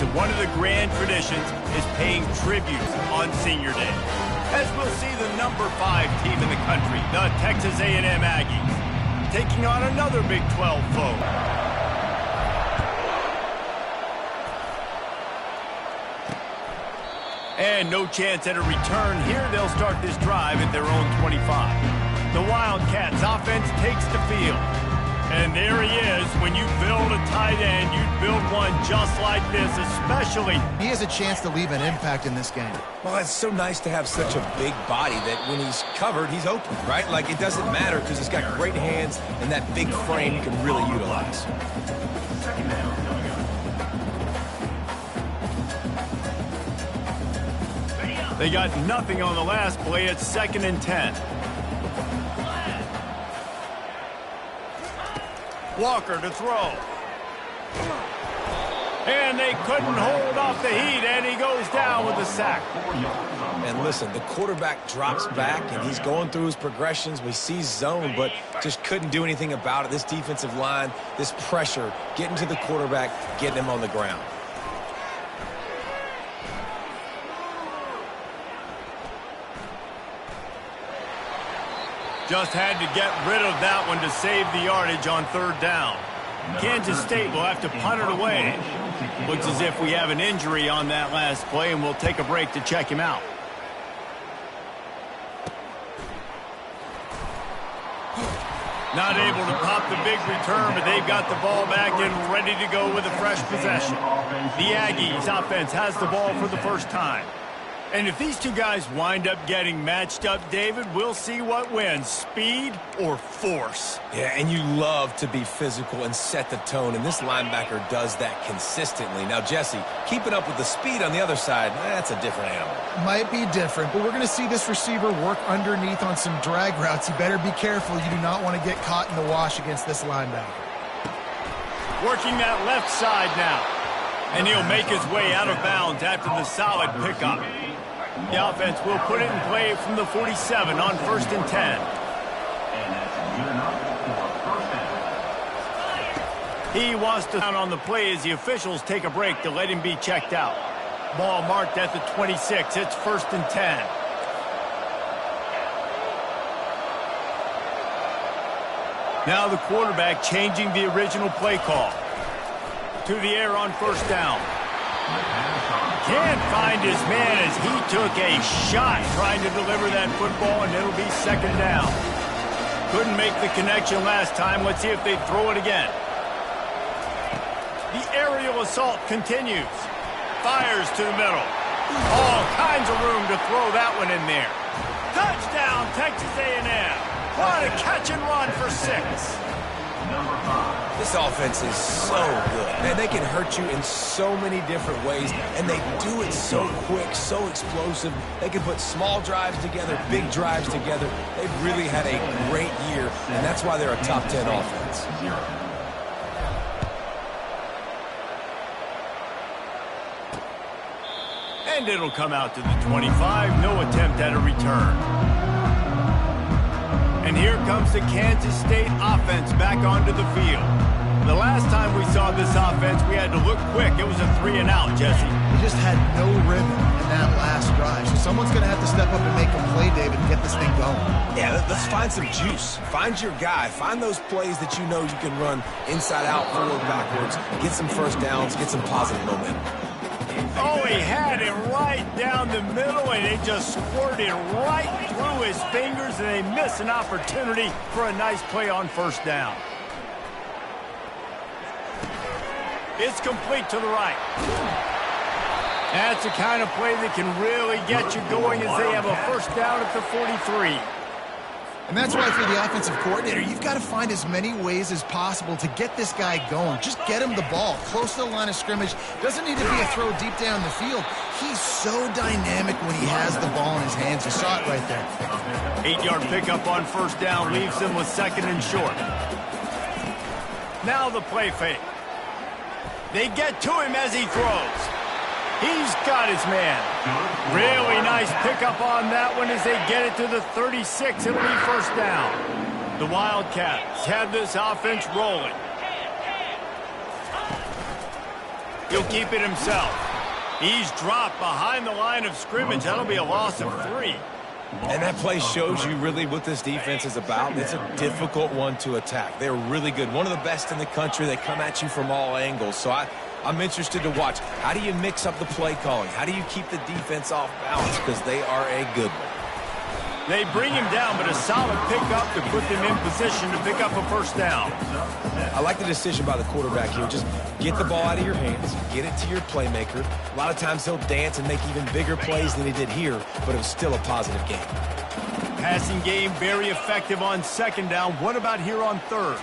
and one of the grand traditions is paying tribute on Senior Day. As we'll see the number 5 team in the country, the Texas A&M Aggies, taking on another Big 12 foe. And no chance at a return here. They'll start this drive at their own 25. The Wildcats offense takes the field. And there he is. When you build a tight end, you build one just like this, especially. He has a chance to leave an impact in this game. Well, it's so nice to have such a big body that when he's covered, he's open, right? Like, it doesn't matter because he's got great hands and that big frame you can really utilize. They got nothing on the last play. It's 2nd and 10. Walker to throw. And they couldn't hold off the heat, and he goes down with a sack. And listen, the quarterback drops back, and he's going through his progressions. We see zone, but just couldn't do anything about it. This defensive line, this pressure, getting to the quarterback, getting him on the ground. Just had to get rid of that one to save the yardage on 3rd down. Kansas State will have to punt it away. Looks as if we have an injury on that last play, and we'll take a break to check him out. Not able to pop the big return, but they've got the ball back and ready to go with a fresh possession. The Aggies offense has the ball for the first time. And if these two guys wind up getting matched up, David, we'll see what wins, speed or force. Yeah, and you love to be physical and set the tone, and this linebacker does that consistently. Now, Jesse, keeping up with the speed on the other side, that's a different animal. Might be different, but we're going to see this receiver work underneath on some drag routes. You better be careful. You do not want to get caught in the wash against this linebacker. Working that left side now. And he'll make his way out of bounds after the solid pickup. The offense will put it in play from the 47 on 1st and 10. He wants to down on the play as the officials take a break to let him be checked out. Ball marked at the 26. It's 1st and 10. Now the quarterback changing the original play call. To the air on 1st down. Can't find his man as he took a shot trying to deliver that football, and it'll be 2nd down. Couldn't make the connection last time. Let's see if they throw it again. The aerial assault continues. Fires to the middle. All kinds of room to throw that one in there. Touchdown, Texas A&M. What a catch and run for 6. This offense is so good. Man, they can hurt you in so many different ways, and they do it so quick, so explosive. They can put small drives together, big drives together. They've really had a great year, and that's why they're a top 10 offense. And it'll come out to the 25. No attempt at a return. And here comes the Kansas State offense back onto the field. The last time we saw this offense, we had to look quick. It was a 3-and-out, Jesse. They just had no rhythm in that last drive. So someone's going to have to step up and make a play, David, and get this thing going. Yeah, let's find some juice. Find your guy. Find those plays that you know you can run inside out, forward, backwards. Get some first downs. Get some positive momentum. Oh, he had it right down the middle, and it just squirted right through his fingers, and they miss an opportunity for a nice play on 1st down. It's complete to the right. That's the kind of play that can really get you going as they have a 1st down at the 43. And that's why for the offensive coordinator, you've got to find as many ways as possible to get this guy going. Just get him the ball close to the line of scrimmage. Doesn't need to be a throw deep down the field. He's so dynamic when he has the ball in his hands. You saw it right there. 8-yard pickup on 1st down leaves them with 2nd and short. Now the play fake. They get to him as he throws. He's got his man. Really nice pickup on that one as they get it to the 36. It'll be 1st down. The Wildcats have this offense rolling. He'll keep it himself. He's dropped behind the line of scrimmage. That'll be a loss of 3. And that play shows you really what this defense is about. It's a difficult one to attack. They're really good. One of the best in the country. They come at you from all angles. So I'm interested to watch. How do you mix up the play calling? How do you keep the defense off balance? Because they are a good one. They bring him down, but a solid pickup to put them in position to pick up a first down. I like the decision by the quarterback here. Just get the ball out of your hands, get it to your playmaker. A lot of times he'll dance and make even bigger plays than he did here, but it was still a positive game. Passing game very effective on second down. What about here on third?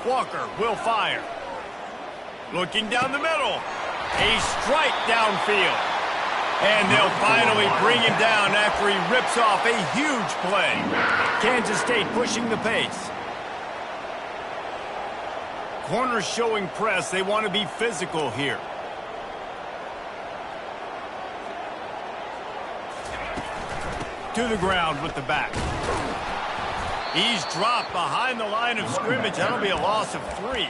Walker will fire. Looking down the middle. A strike downfield. And they'll finally bring him down after he rips off a huge play. Kansas State pushing the pace. Corners showing press. They want to be physical here. To the ground with the back. He's dropped behind the line of scrimmage. That'll be a loss of 3.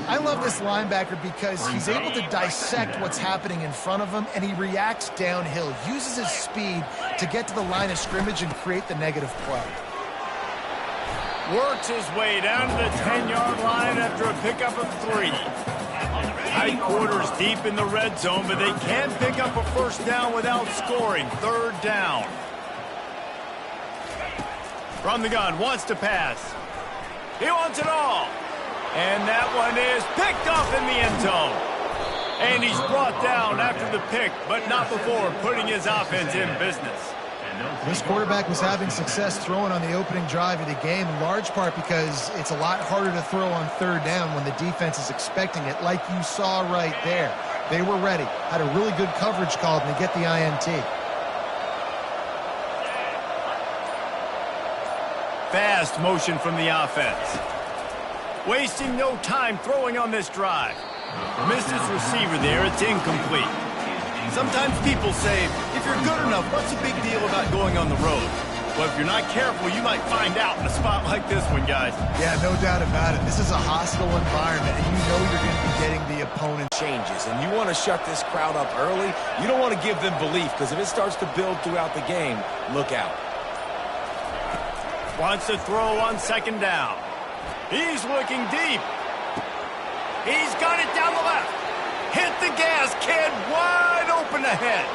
I love this linebacker because he's able to dissect what's happening in front of him, and he reacts downhill, uses his speed to get to the line of scrimmage and create the negative play. Works his way down to the 10-yard line after a pickup of 3. Tight quarters deep in the red zone, but they can't pick up a first down without scoring. Third down. From the gun, wants to pass. He wants it all. And that one is picked off in the end zone. And he's brought down after the pick, but not before putting his offense in business. This quarterback was having success throwing on the opening drive of the game, in large part because it's a lot harder to throw on third down when the defense is expecting it, like you saw right there. They were ready, had a really good coverage called, and they get the INT. Fast motion from the offense. Wasting no time throwing on this drive. Missed his receiver there. It's incomplete. Sometimes people say, if you're good enough, what's the big deal about going on the road? Well, if you're not careful, you might find out in a spot like this one, guys. Yeah, no doubt about it. This is a hostile environment, and you know you're going to be getting the opponent. Changes, and you want to shut this crowd up early. You don't want to give them belief, because if it starts to build throughout the game, look out. Wants to throw on second down. He's looking deep. He's got it down the left. Hit the gas, kid, wide open ahead.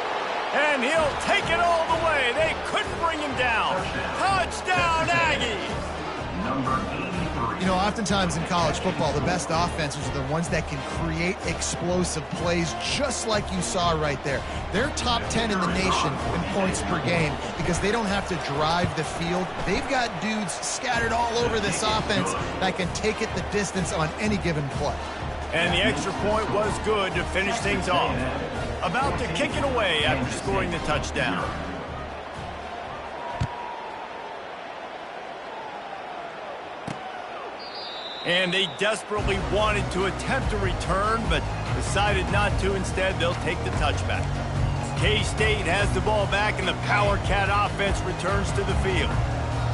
And he'll take it all the way. They couldn't bring him down. Touchdown, Aggie. You know, oftentimes in college football, the best offenses are the ones that can create explosive plays just like you saw right there. They're top 10 in the nation in points per game because they don't have to drive the field. They've got dudes scattered all over this offense that can take it the distance on any given play. And the extra point was good to finish things off. About to kick it away after scoring the touchdown. And they desperately wanted to attempt a return, but decided not to. Instead, they'll take the touchback. K-State has the ball back, and the Power Cat offense returns to the field.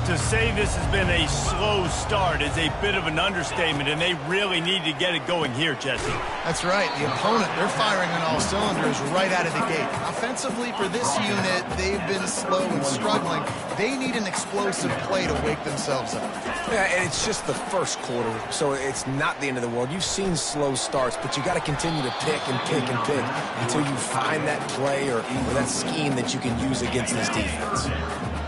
To say this has been a slow start is a bit of an understatement, and they really need to get it going here, Jesse. That's right. The opponent, they're firing on all cylinders right out of the gate. Offensively, for this unit, they've been slow and struggling. They need an explosive play to wake themselves up. Yeah, and it's just the first quarter, so it's not the end of the world. You've seen slow starts, but you got to continue to pick and pick and pick until you find that play or that scheme that you can use against this defense.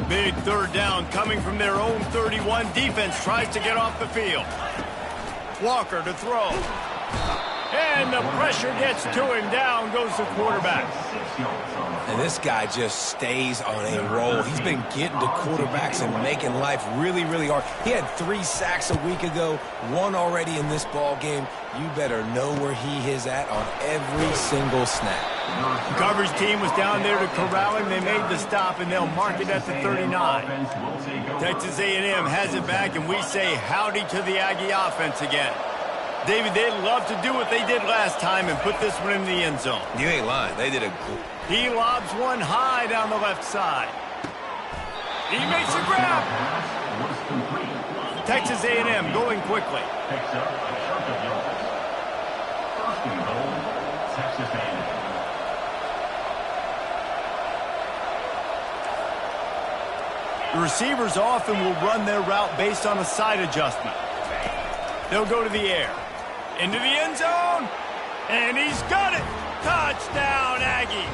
Big third down coming from their own 31. Defense tries to get off the field. Walker to throw. And the pressure gets to him. Down goes the quarterback. And this guy just stays on a roll. He's been getting to quarterbacks and making life really, really hard. He had 3 sacks a week ago, 1 already in this ball game. You better know where he is at on every single snap. The coverage team was down there to corral him. They made the stop, and they'll mark it at the 39. Texas A&M has it back, and we say howdy to the Aggie offense again. David, they'd love to do what they did last time and put this one in the end zone. You ain't lying. They did a good. He lobs one high down the left side. He makes a grab. Texas A&M going quickly. The receivers often will run their route based on a side adjustment. They'll go to the air. Into the end zone. And he's got it. Touchdown, Aggies.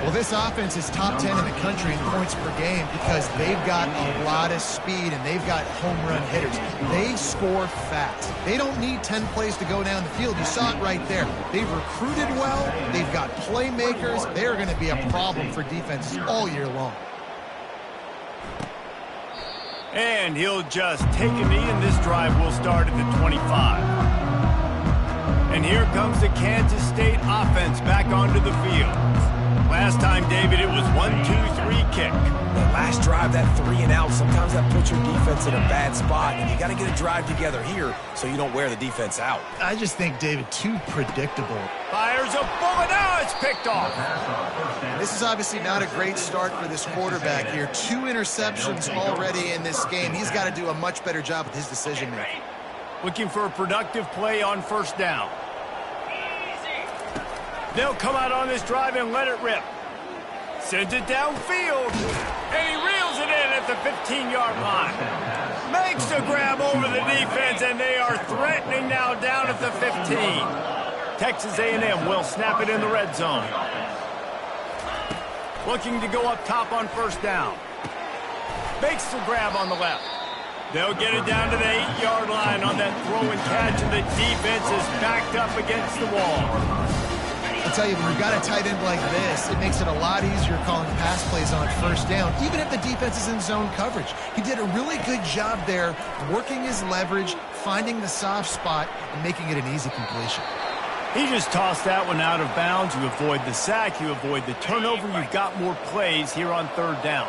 Well, this offense is top 10 in the country in points per game because they've got a lot of speed and they've got home run hitters. They score fast. They don't need 10 plays to go down the field. You saw it right there. They've recruited well. They've got playmakers. They're going to be a problem for defenses all year long. And he'll just take a knee, and this drive will start at the 25. And here comes the Kansas State offense back onto the field. Last time, David, it was 1-2-3 kick. That last drive, that 3-and-out, sometimes that puts your defense in a bad spot, and you got to get a drive together here so you don't wear the defense out. I just think, David, too predictable. Fires a bullet. Now it's picked off. This is obviously not a great start for this quarterback here. 2 interceptions already in this game. He's got to do a much better job with his decision-making. Looking for a productive play on first down. They'll come out on this drive and let it rip. Sends it downfield. And he reels it in at the 15-yard line. Makes a grab over the defense, and they are threatening now down at the 15. Texas A&M will snap it in the red zone. Looking to go up top on first down. Makes the grab on the left. They'll get it down to the 8-yard line on that throw and catch, and the defense is backed up against the wall. I'll tell you, when you've got a tight end like this, it makes it a lot easier calling pass plays on first down, even if the defense is in zone coverage. He did a really good job there, working his leverage, finding the soft spot, and making it an easy completion. He just tossed that one out of bounds. You avoid the sack, you avoid the turnover. You've got more plays here on third down.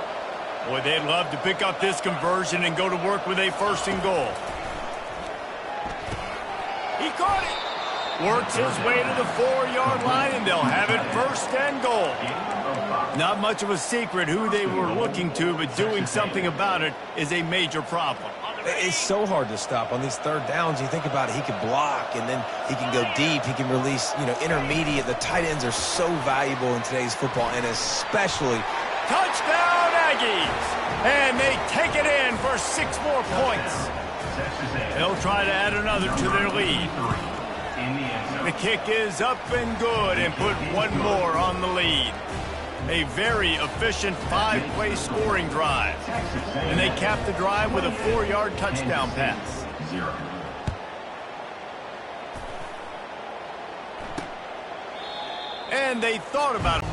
Boy, they'd love to pick up this conversion and go to work with a 1st and goal. He caught it. Works his way to the 4-yard line, and they'll have it 1st and goal. Not much of a secret who they were looking to, but doing something about it is a major problem. It's so hard to stop on these third downs. You think about it, he can block, and then he can go deep. He can release, intermediate. The tight ends are so valuable in today's football, and especially... Touchdown, Aggies! And they take it in for 6 more points. They'll try to add another to their lead. The kick is up and good and put 1 more on the lead. A very efficient 5-play scoring drive. And they cap the drive with a 4-yard touchdown pass. And they thought about it.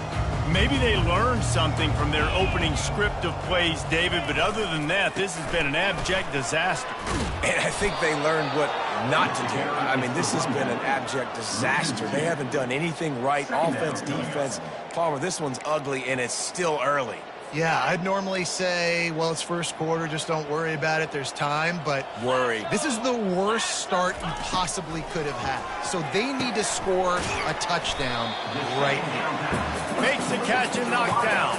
Maybe they learned something from their opening script of plays, David, but other than that, this has been an abject disaster. And I think they learned what not to do. I mean, this has been an abject disaster. They haven't done anything right, offense, defense. Palmer, this one's ugly, and it's still early. Yeah, I'd normally say, well, it's first quarter, just don't worry about it, there's time, but this is the worst start you possibly could have had. So they need to score a touchdown right now. Makes the catch and knocked down.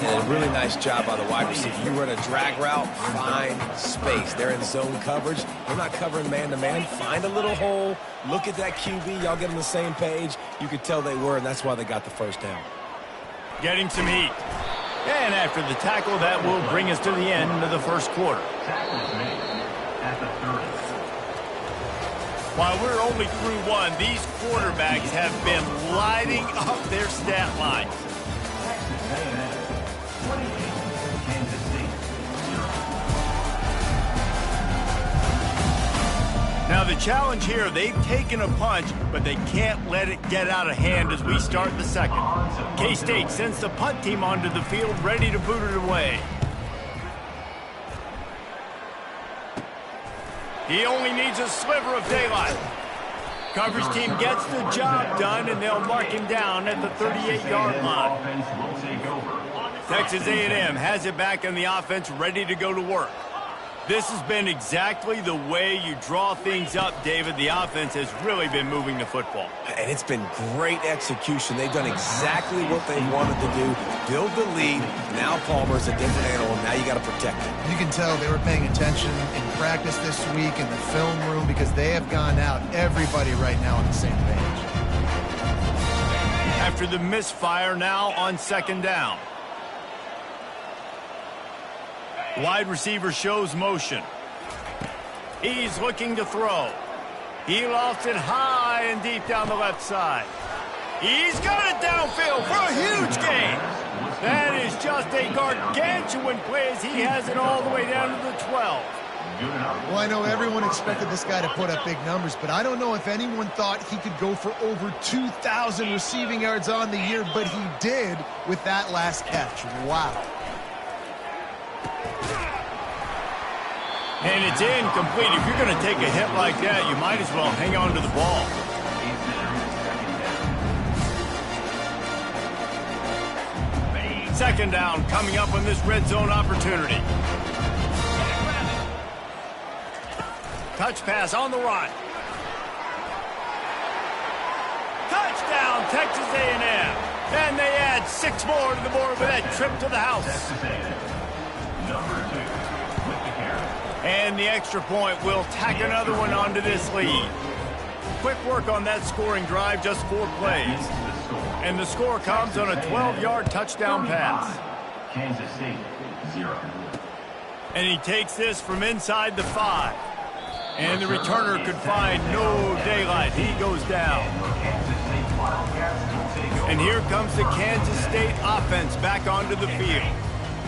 And a really nice job by the wide receiver. You run a drag route, find space. They're in zone coverage. They're not covering man-to-man. Find a little hole. Look at that QB. Y'all get on the same page. You could tell they were, and that's why they got the first down. Getting some heat. And after the tackle, that will bring us to the end of the first quarter. While we're only through 1, these quarterbacks have been lighting up their stat lines. Now the challenge here, they've taken a punch, but they can't let it get out of hand as we start the second. K-State sends the punt team onto the field, ready to boot it away. He only needs a sliver of daylight. Coverage team gets the job done, and they'll mark him down at the 38-yard line. Texas A&M has it back in the offense, ready to go to work. This has been exactly the way you draw things up, David. The offense has really been moving the football. And it's been great execution. They've done exactly what they wanted to do. Build the lead. Now Palmer's a different animal. Now you got to protect him. You can tell they were paying attention in practice this week in the film room because they have gone out, everybody right now on the same page. After the misfire, now on second down. Wide receiver shows motion. He's looking to throw. He lofts it high and deep down the left side. He's got it downfield for a huge gain. That is just a gargantuan play as he has it all the way down to the 12. Well, I know everyone expected this guy to put up big numbers, but I don't know if anyone thought he could go for over 2,000 receiving yards on the year, but he did with that last catch. Wow. And it's incomplete. If you're going to take a hit like that, you might as well hang on to the ball. Second down coming up on this red zone opportunity. Touch pass on the run. Touchdown, Texas A&M. And they add 6 more to the board with that trip to the house. And the extra point will tack another one onto this lead. Quick work on that scoring drive, just 4 plays. And the score comes on a 12-yard touchdown pass. Kansas State, 0. And he takes this from inside the 5. And the returner could find no daylight. He goes down. And here comes the Kansas State offense back onto the field.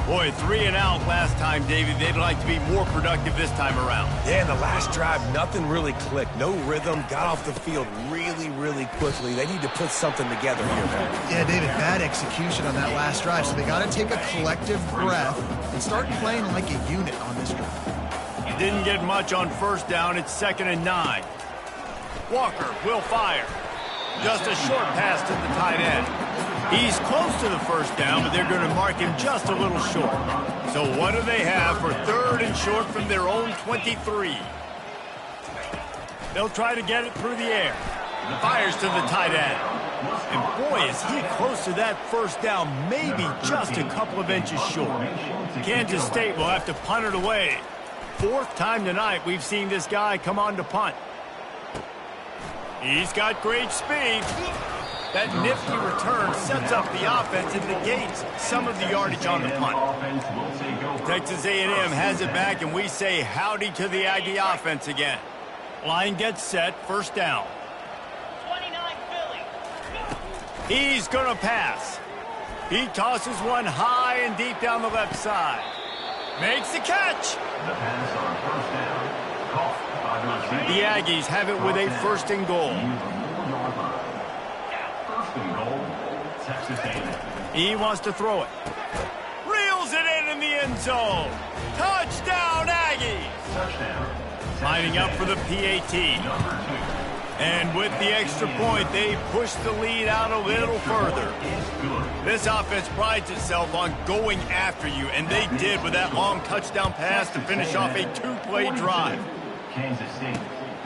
Boy, 3 and out last time, David. They'd like to be more productive this time around. Yeah, in the last drive, nothing really clicked. No rhythm, got off the field really, really quickly. They need to put something together here, man. Yeah, David, bad execution on that last drive, so they got to take a collective breath and start playing like a unit on this drive. Didn't get much on first down. It's 2nd and 9. Walker will fire. Just a short pass to the tight end. He's close to the first down, but they're going to mark him just a little short. So what do they have for 3rd and short from their own 23? They'll try to get it through the air. Fires to the tight end. And boy, is he close to that first down, maybe just a couple of inches short. Kansas State will have to punt it away. 4th time tonight we've seen this guy come on to punt. He's got great speed. That nifty return sets up the offense and negates some of the yardage on the punt. Texas A&M has it back, and we say howdy to the Aggie offense again. Line gets set, first down. 29 Philly. He's going to pass. He tosses one high and deep down the left side. Makes the catch. The pass on first down. Caught by the receiver. The Aggies have it with a 1st and goal. First and goal, Texas A&M. He wants to throw it. Reels it in the end zone. Touchdown, Aggies. Touchdown. Lining up for the PAT. And with the extra point, they push the lead out a little further. This offense prides itself on going after you, and they did with that long touchdown pass to finish off a 2-play drive. Kansas State,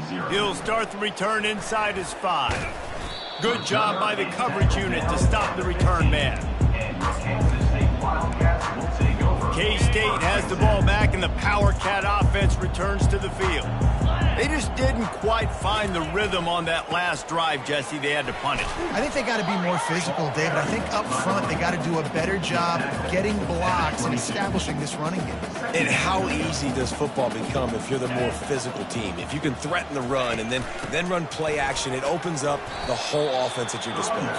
0. He'll start the return inside his 5. Good job by the coverage unit to stop the return man. And your Kansas State Wildcats will take over. K-State has the ball back, and the Power Cat offense returns to the field. They just didn't quite find the rhythm on that last drive, Jesse. They had to punt it. I think they got to be more physical, David. I think up front they got to do a better job getting blocks and establishing this running game. And how easy does football become if you're the more physical team? If you can threaten the run and then run play action, it opens up the whole offense at your disposal.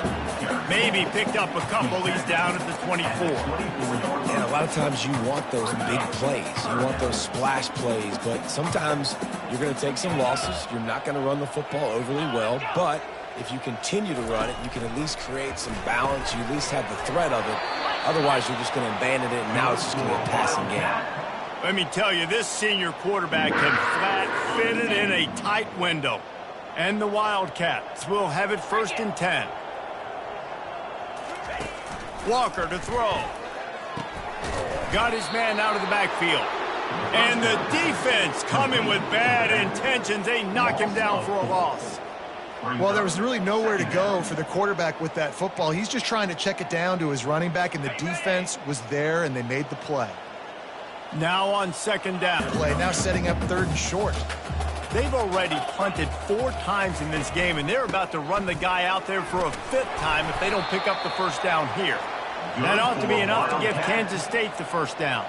Maybe picked up a couple. He's down at the 24. Yeah, a lot of times you want those big plays. You want those splash plays, but sometimes you're going to take some losses. You're not going to run the football overly well, but if you continue to run it, you can at least create some balance. You at least have the threat of it. Otherwise, you're just going to abandon it, and now it's just going to be a passing game. Let me tell you, this senior quarterback can flat fit it in a tight window. And the Wildcats will have it 1st and 10. Walker to throw. Got his man out of the backfield. And the defense coming with bad intentions. They knock him down for a loss. Well, there was really nowhere to go for the quarterback with that football. He's just trying to check it down to his running back, and the defense was there, and they made the play. Now on second down. Now setting up 3rd and short. They've already punted 4 times in this game, and they're about to run the guy out there for a 5th time if they don't pick up the first down here. That ought to be enough to give Kansas State the first down.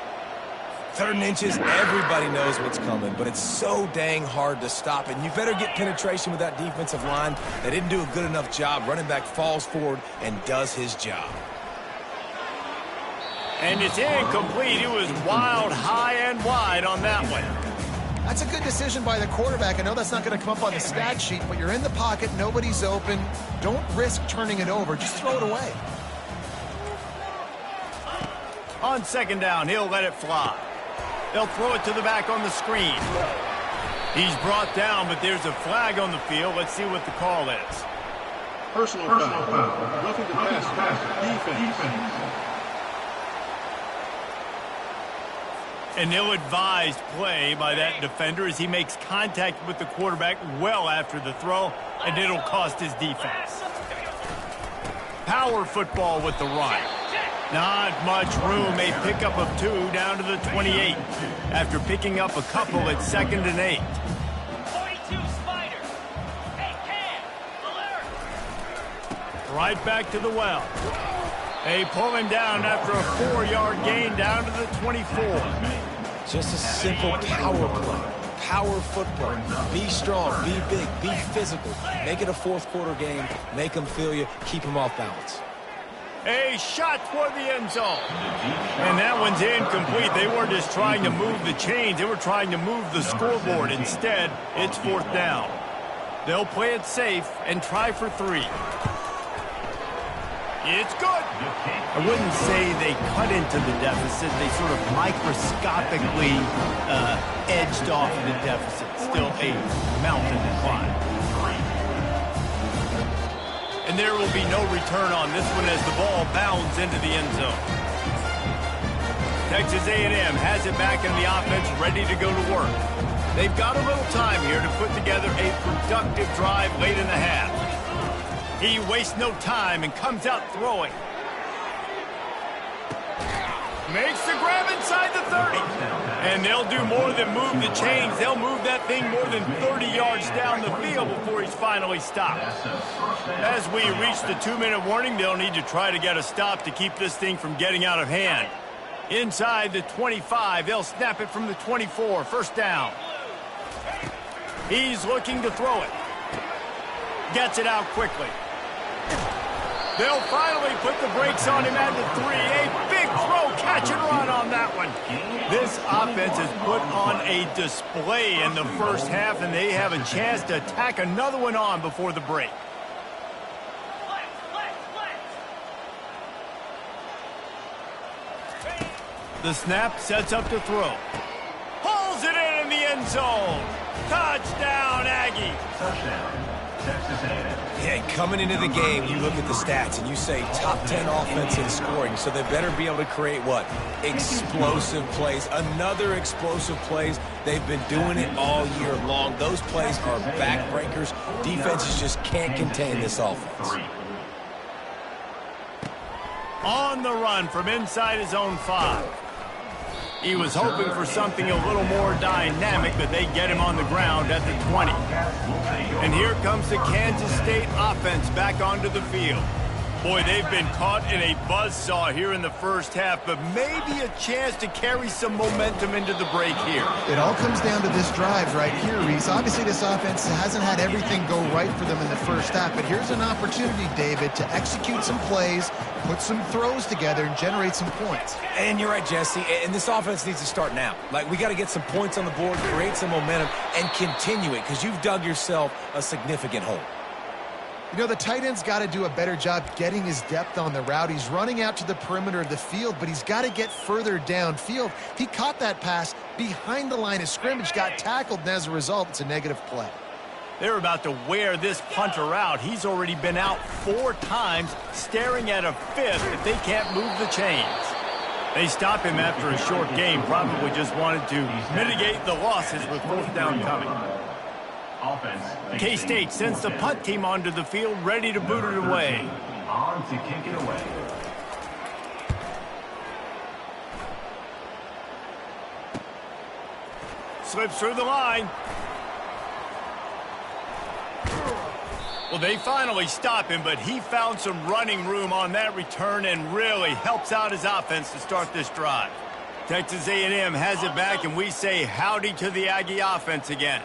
3rd and inches, everybody knows what's coming, but it's so dang hard to stop. And you better get penetration with that defensive line. They didn't do a good enough job. Running back falls forward and does his job. And it's incomplete. It was wild, high and wide on that one. That's a good decision by the quarterback. I know that's not going to come up on the stat sheet, but you're in the pocket, nobody's open. Don't risk turning it over. Just throw it away. On second down, he'll let it fly. They'll throw it to the back on the screen. He's brought down, but there's a flag on the field. Let's see what the call is. Personal foul. Roughing the pass. Defense. An ill-advised play by that defender as he makes contact with the quarterback well after the throw, and it'll cost his defense. Power football with the run. Not much room. A pickup of 2 down to the 28 after picking up a couple at 2nd and 8. 42 Spider. Hey, Cam. Alert. Right back to the well. They pull him down after a 4-yard gain down to the 24. Just a simple power play. Power football. Be strong, be big, be physical. Make it a 4th quarter game. Make them feel you. Keep them off balance. A shot toward the end zone. And that one's incomplete. They weren't just trying to move the chains. They were trying to move the scoreboard. Instead, it's 4th down. They'll play it safe and try for 3. It's good. I wouldn't say they cut into the deficit. They sort of microscopically edged off the deficit. Still a mountain to climb. And there will be no return on this one as the ball bounds into the end zone. Texas A&M has it back in the offense, ready to go to work. They've got a little time here to put together a productive drive late in the half. He wastes no time and comes out throwing. Makes the grab inside the 30. And they'll do more than move the chains. They'll move that thing more than 30 yards down the field before he's finally stopped. As we reach the 2-minute warning, they'll need to try to get a stop to keep this thing from getting out of hand. Inside the 25, they'll snap it from the 24. First down. He's looking to throw it. Gets it out quickly. They'll finally put the brakes on him at the 3. A big throw, catch and run on that one. This offense has put on a display in the first half, and they have a chance to tack another one on before the break. The snap sets up to throw. Pulls it in the end zone. Touchdown, Aggie. Touchdown, Texas A&M. Yeah, coming into the game, you look at the stats and you say top 10 offense in scoring, so they better be able to create what? Explosive plays. Another explosive plays. They've been doing it all year long. Those plays are backbreakers. Defenses just can't contain this offense. On the run from inside his own 5. He was hoping for something a little more dynamic, but they get him on the ground at the 20. And here comes the Kansas State offense back onto the field. Boy, they've been caught in a buzzsaw here in the first half, but maybe a chance to carry some momentum into the break here. It all comes down to this drive right here, Reese. Obviously, this offense hasn't had everything go right for them in the first half, but here's an opportunity, David, to execute some plays, put some throws together, and generate some points. And you're right, Jesse, and this offense needs to start now. Like, we got to get some points on the board, create some momentum, and continue it, because you've dug yourself a significant hole. You know, the tight end's got to do a better job getting his depth on the route. He's running out to the perimeter of the field, but he's got to get further downfield. He caught that pass behind the line of scrimmage, got tackled, and as a result, it's a negative play. They're about to wear this punter out. He's already been out 4 times, staring at a 5th if they can't move the chains. They stop him after a short game, probably just wanted to mitigate the losses with fourth down coming. K-State sends the punt team onto the field, ready to boot it away. On to kick it away. Slips through the line. Well, they finally stop him, but he found some running room on that return and really helps out his offense to start this drive. Texas A&M has it back, and we say howdy to the Aggie offense again.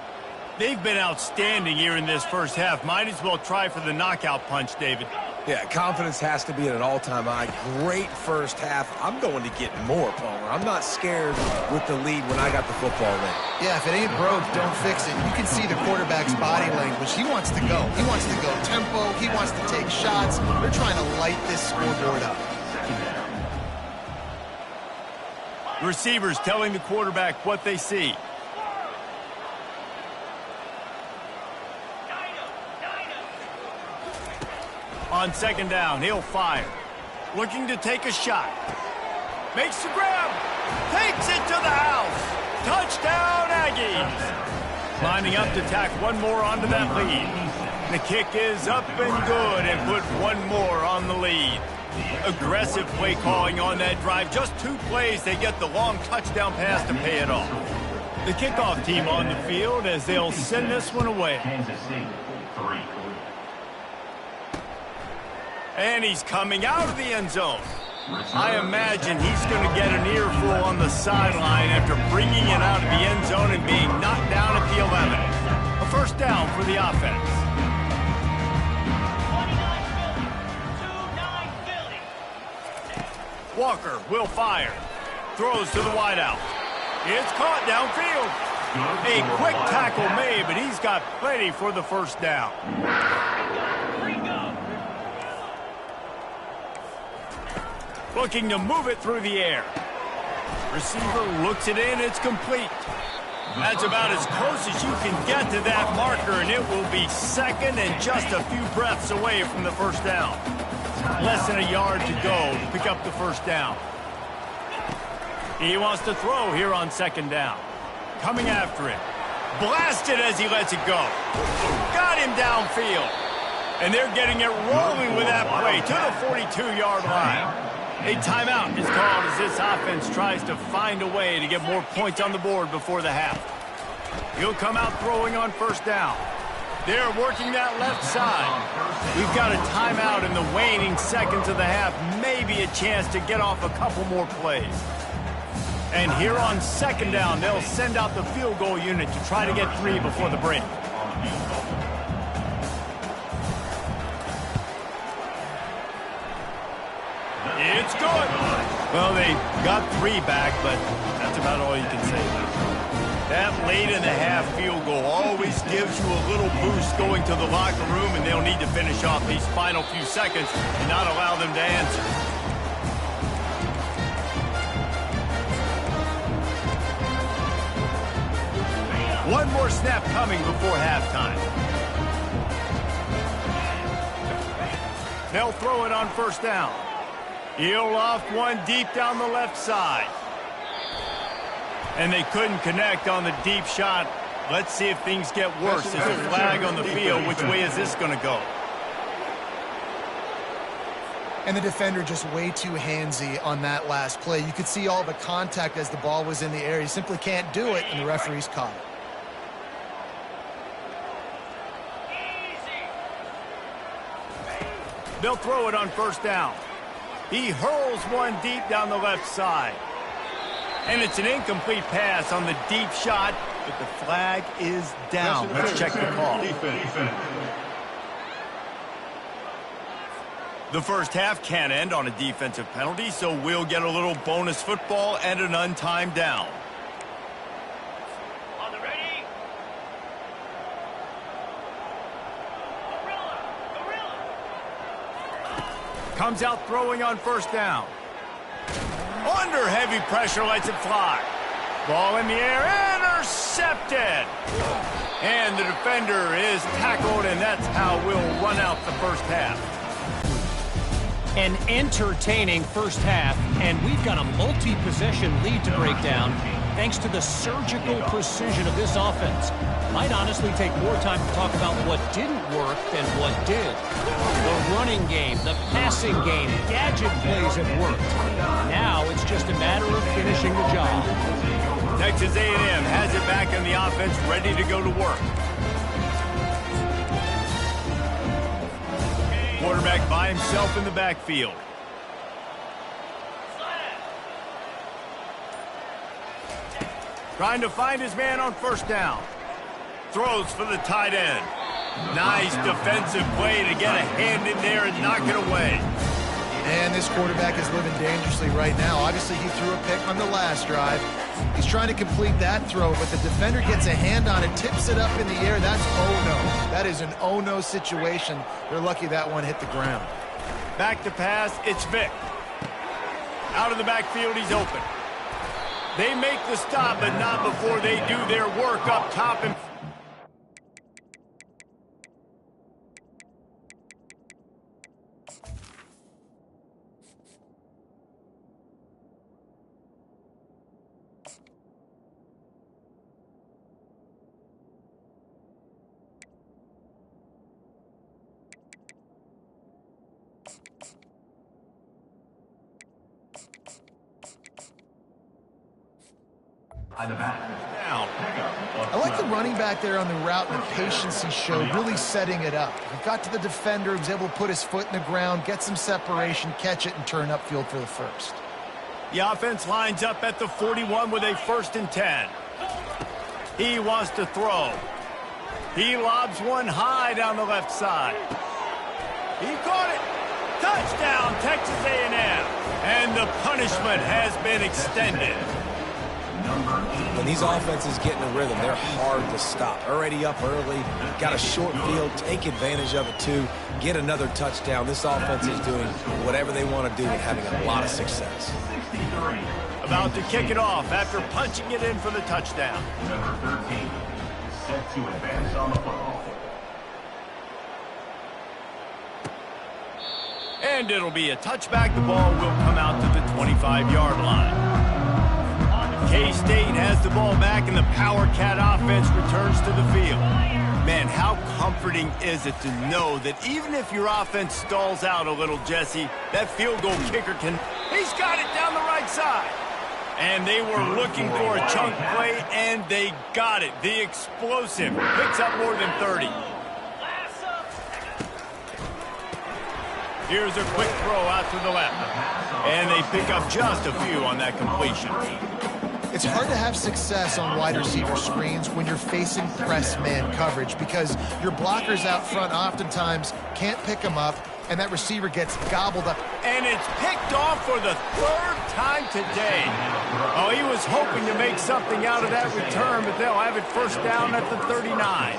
They've been outstanding here in this first half. Might as well try for the knockout punch, David. Yeah, confidence has to be at an all-time high. Great first half. I'm going to get more, Palmer. I'm not scared with the lead when I got the football in. Yeah, if it ain't broke, don't fix it. You can see the quarterback's body language. He wants to go. He wants to go tempo. He wants to take shots. They're trying to light this scoreboard up. Receivers telling the quarterback what they see. On second down, he'll fire. Looking to take a shot. Makes the grab. Takes it to the house. Touchdown, Aggies. Lining up to tack one more onto that lead. The kick is up and good and put one more on the lead. Aggressive play calling on that drive. Just 2 plays, they get the long touchdown pass to pay it off. The kickoff team on the field as they'll send this one away. Kansas State, 3. And he's coming out of the end zone. I imagine he's going to get an earful on the sideline after bringing it out of the end zone and being knocked down at the 11. A first down for the offense. 29 Philly. Walker will fire. Throws to the wideout. It's caught downfield. A quick tackle made, but he's got plenty for the first down. Looking to move it through the air. Receiver looks it in, it's complete. That's about as close as you can get to that marker, and it will be second and just a few breaths away from the first down. Less than a yard to go to pick up the first down. He wants to throw here on second down. Coming after it. Blasted as he lets it go. Got him downfield. And they're getting it rolling with that play to the 42-yard line. A timeout is called as this offense tries to find a way to get more points on the board before the half. He'll come out throwing on first down. They're working that left side. We've got a timeout in the waning seconds of the half. Maybe a chance to get off a couple more plays. And here on second down, they'll send out the field goal unit to try to get 3 before the break. It's good. Well, they got 3 back, but that's about all you can say. That late in the half field goal always gives you a little boost going to the locker room, and they'll need to finish off these final few seconds and not allow them to answer. One more snap coming before halftime. They'll throw it on first down. He'll loft one deep down the left side. And they couldn't connect on the deep shot. Let's see if things get worse. There's a flag on the field. Which way is this going to go? And the defender just way too handsy on that last play. You could see all the contact as the ball was in the air. He simply can't do it, and the referee's caught it. They'll throw it on first down. He hurls one deep down the left side. And it's an incomplete pass on the deep shot, but the flag is down. Let's check the call. The first half can't end on a defensive penalty, so we'll get a little bonus football and an untimed down. On the ready. Gorilla. Comes out throwing on first down. Under heavy pressure, lets it fly. Ball in the air, intercepted. And the defender is tackled, and that's how we'll run out the first half. An entertaining first half, and we've got a multi-possession lead to break down thanks to the surgical precision of this offense. Might honestly take more time to talk about what didn't work than what did. The running game, the passing game, gadget plays have worked. Now it's just a matter of finishing the job. Texas A&M has it back in the offense, ready to go to work. Quarterback by himself in the backfield. Trying to find his man on first down. Throws for the tight end. Nice defensive play to get a hand in there and knock it away. And this quarterback is living dangerously right now. Obviously, he threw a pick on the last drive. He's trying to complete that throw, but the defender gets a hand on it, tips it up in the air. That's oh-no. That is an oh-no situation. They're lucky that one hit the ground. Back to pass, it's Vick. Out of the backfield, he's open. They make the stop, but not before they do their work up top. And down. I like the running back there on the route and the patience he showed, really setting it up. He got to the defender, he was able to put his foot in the ground, get some separation, catch it, and turn upfield for the first. The offense lines up at the 41 with a 1st and 10. He wants to throw. He lobs one high down the left side. He caught it. Touchdown, Texas A&M. And the punishment has been extended. When these offenses get in a rhythm, they're hard to stop. Already up early, got a short field, take advantage of it too, get another touchdown. This offense is doing whatever they want to do and having a lot of success. About to kick it off after punching it in for the touchdown. Number 13, set to advance on the football. And it'll be a touchback. The ball will come out to the 25-yard line. K-State has the ball back, and the Power Cat offense returns to the field. Man, how comforting is it to know that even if your offense stalls out a little, Jesse, that field goal kicker can... He's got it down the right side. And they were looking for a chunk play, and they got it. The explosive picks up more than 30. Here's a quick throw out to the left. And they pick up just a few on that completion. It's hard to have success on wide receiver screens when you're facing press man coverage because your blockers out front oftentimes can't pick them up, and that receiver gets gobbled up. And it's picked off for the 3rd time today. Oh, he was hoping to make something out of that return, but they'll have it first down at the 39.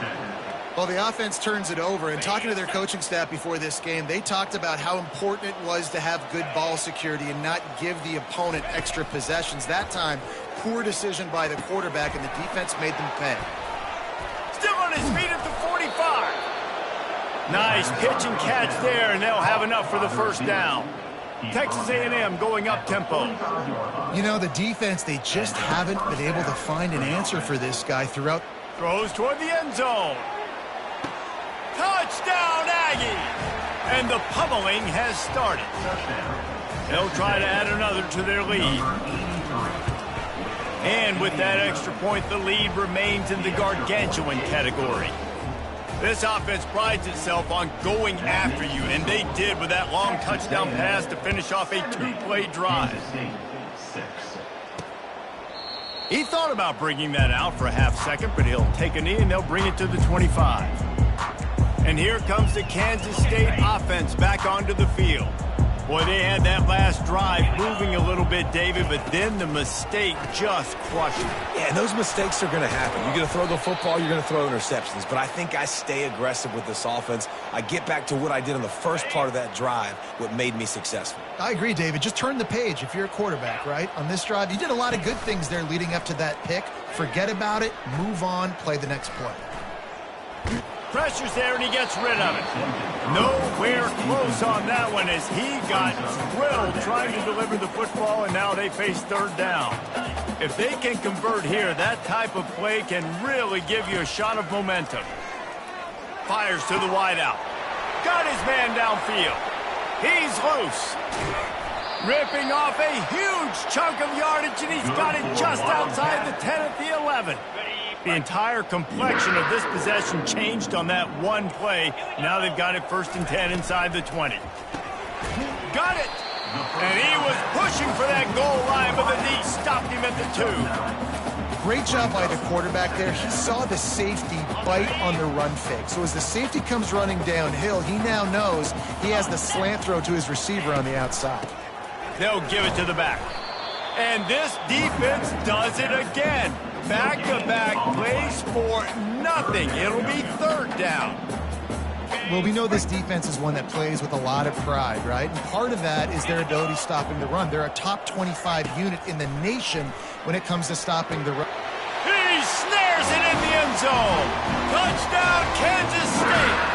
Well, the offense turns it over, and talking to their coaching staff before this game, they talked about how important it was to have good ball security and not give the opponent extra possessions. That time, poor decision by the quarterback, and the defense made them pay. Still on his feet at the 45. Nice pitch and catch there, and they'll have enough for the first down. Texas A&M going up tempo. You know, the defense, they just haven't been able to find an answer for this guy throughout. Throws toward the end zone. Touchdown, Aggies! And the pummeling has started. They'll try to add another to their lead. And with that extra point, the lead remains in the gargantuan category. This offense prides itself on going after you, and they did with that long touchdown pass to finish off a 2-play drive. He thought about bringing that out for a half second, but he'll take a knee and they'll bring it to the 25. And here comes the Kansas State offense back onto the field. Boy, they had that last drive moving a little bit, David, but then the mistake just crushed it. Yeah, and those mistakes are going to happen. You're going to throw the football, you're going to throw interceptions. But I think I stay aggressive with this offense. I get back to what I did in the first part of that drive, what made me successful. I agree, David. Just turn the page if you're a quarterback, right? On this drive, you did a lot of good things there leading up to that pick. Forget about it, move on, play the next play. Pressure's there, and he gets rid of it. Nowhere close on that one as he got drilled trying to deliver the football, and now they face third down. If they can convert here, that type of play can really give you a shot of momentum. Fires to the wideout. Got his man downfield. He's loose. Ripping off a huge chunk of yardage, and he's got it just outside the 10 at the 11. The entire complexion of this possession changed on that one play. Now they've got it 1st and 10 inside the 20. Got it! And he was pushing for that goal line, but the knee stopped him at the 2. Great job by the quarterback there. He saw the safety bite on the run fake. So as the safety comes running downhill, he now knows he has the slant throw to his receiver on the outside. They'll give it to the back. And this defense does it again. Back-to-back plays for nothing. It'll be third down. Well, we know this defense is one that plays with a lot of pride, right? And part of that is their ability stopping the run. They're a top 25 unit in the nation when it comes to stopping the run. He snares it in the end zone. Touchdown, Kansas State.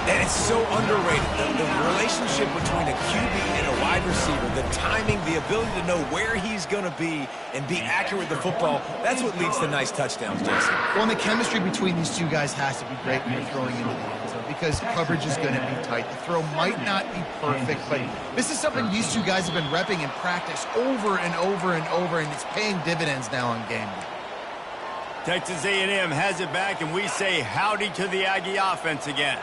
And it's so underrated. The relationship between a QB and a wide receiver, the timing, the ability to know where he's going to be and be accurate with the football, that's what leads to nice touchdowns, Jesse. Well, and the chemistry between these two guys has to be great when you're throwing into the end zone because coverage is going to be tight. The throw might not be perfect, but this is something these two guys have been repping in practice over and over and over, and it's paying dividends now on game day. Texas A&M has it back, and we say howdy to the Aggie offense again.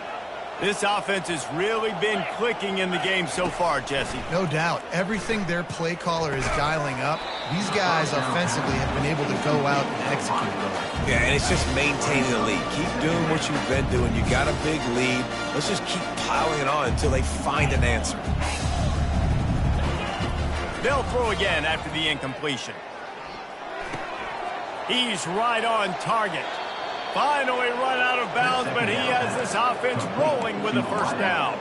This offense has really been clicking in the game so far, Jesse. No doubt. Everything their play caller is dialing up, these guys offensively have been able to go out and execute those. Yeah, and it's just maintaining the lead. Keep doing what you've been doing. You got a big lead. Let's just keep piling it on until they find an answer. They'll throw again after the incompletion. He's right on target. Finally run out of bounds, but he has this offense rolling with a first down.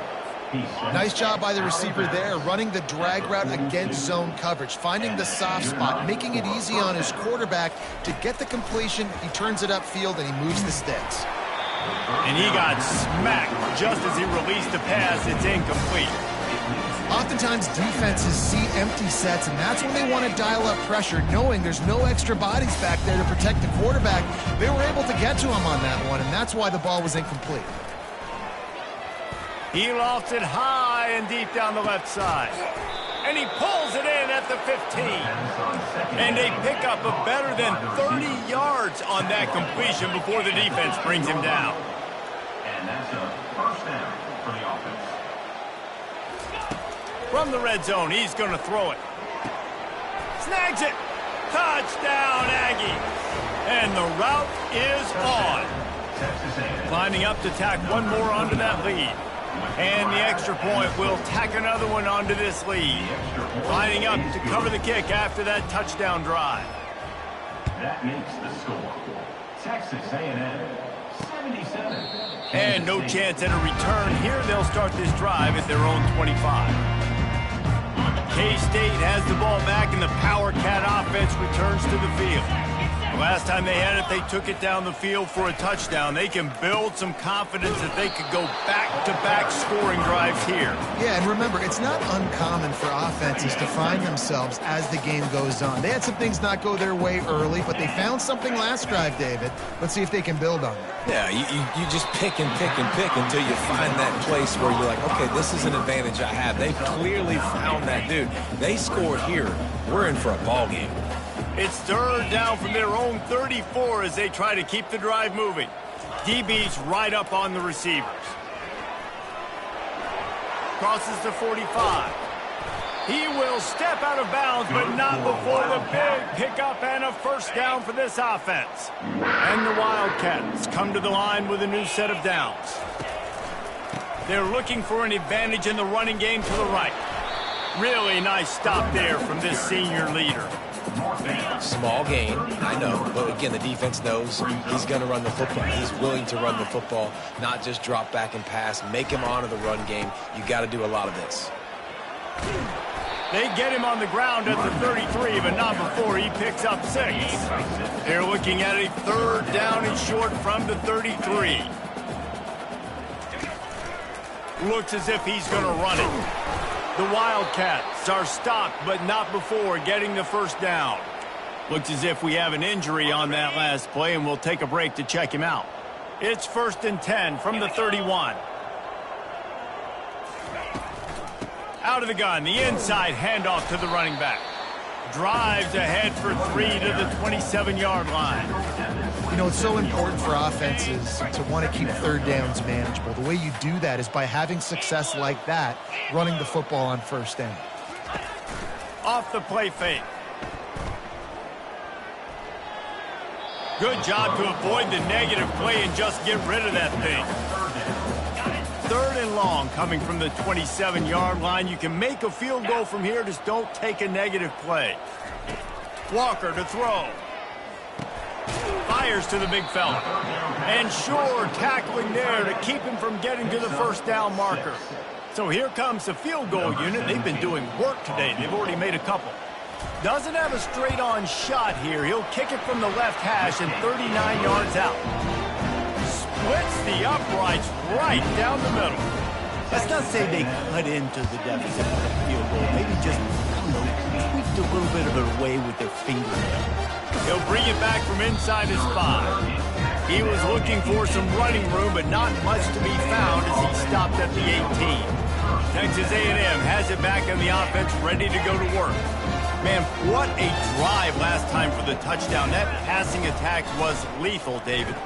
Nice job by the receiver there, running the drag route against zone coverage, finding the soft spot, making it easy on his quarterback to get the completion. He turns it upfield, and he moves the sticks. And he got smacked just as he released the pass. It's incomplete. Oftentimes, defenses see empty sets, and that's when they want to dial up pressure, knowing there's no extra bodies back there to protect the quarterback. They were able to get to him on that one, and that's why the ball was incomplete. He lofts it high and deep down the left side. And he pulls it in at the 15. And they pick up a better than 30 yards on that completion before the defense brings him down. And that's a first down for the offense. From the red zone, he's going to throw it. Snags it. Touchdown, Aggie. And the route is on. Lining up to tack one more onto that lead. And the extra point will tack another one onto this lead. Lining up to cover the kick after that touchdown drive. That makes the score. Texas A&M, 77. And no chance at a return here. They'll start this drive at their own 25. K-State has the ball back, and the Power Cat offense returns to the field. Last time they had it, they took it down the field for a touchdown. They can build some confidence that they could go back-to-back scoring drives here. Yeah, and remember, it's not uncommon for offenses to find themselves as the game goes on. They had some things not go their way early, but they found something last drive, David. Let's see if they can build on it. Yeah, you just pick and pick and pick until you find that place where you're like, okay, this is an advantage I have. They've clearly found that, dude. They scored here. We're in for a ball game. It's third down from their own 34 as they try to keep the drive moving. DB's right up on the receivers. Crosses the 45. He will step out of bounds, but not before the big pickup and a first down for this offense. And the Wildcats come to the line with a new set of downs. They're looking for an advantage in the running game to the right. Really nice stop there from this senior leader. Small gain, I know, but again, the defense knows he's going to run the football. He's willing to run the football, not just drop back and pass, make him honor the run game. You got to do a lot of this. They get him on the ground at the 33, but not before he picks up 6. They're looking at a 3rd down and short from the 33. Looks as if he's going to run it. The Wildcats are stopped, but not before getting the 1st down. Looks as if we have an injury on that last play, and we'll take a break to check him out. It's 1st and 10 from the 31. Out of the gun, the inside handoff to the running back. Drives ahead for 3 to the 27-yard line. You know, it's so important for offenses to want to keep 3rd downs manageable. The way you do that is by having success like that, running the football on 1st down. Off the play fake. Good job to avoid the negative play and just get rid of that thing. 3rd and long coming from the 27-yard line. You can make a field goal from here, just don't take a negative play. Walker to throw. Fires to the big fella. And Shore tackling there to keep him from getting to the 1st down marker. So here comes the field goal unit. They've been doing work today. They've already made a couple. Doesn't have a straight-on shot here. He'll kick it from the left hash and 39 yards out. Splits the uprights right down the middle. Let's not say they cut into the deficit with a field goal. Maybe just, I don't know, tweaked a little bit of it away with their fingernail. He'll bring it back from inside his 5. He was looking for some running room, but not much to be found as he stopped at the 18. Texas A&M has it back in the offense, ready to go to work. Man, what a drive last time for the touchdown. That passing attack was lethal, David.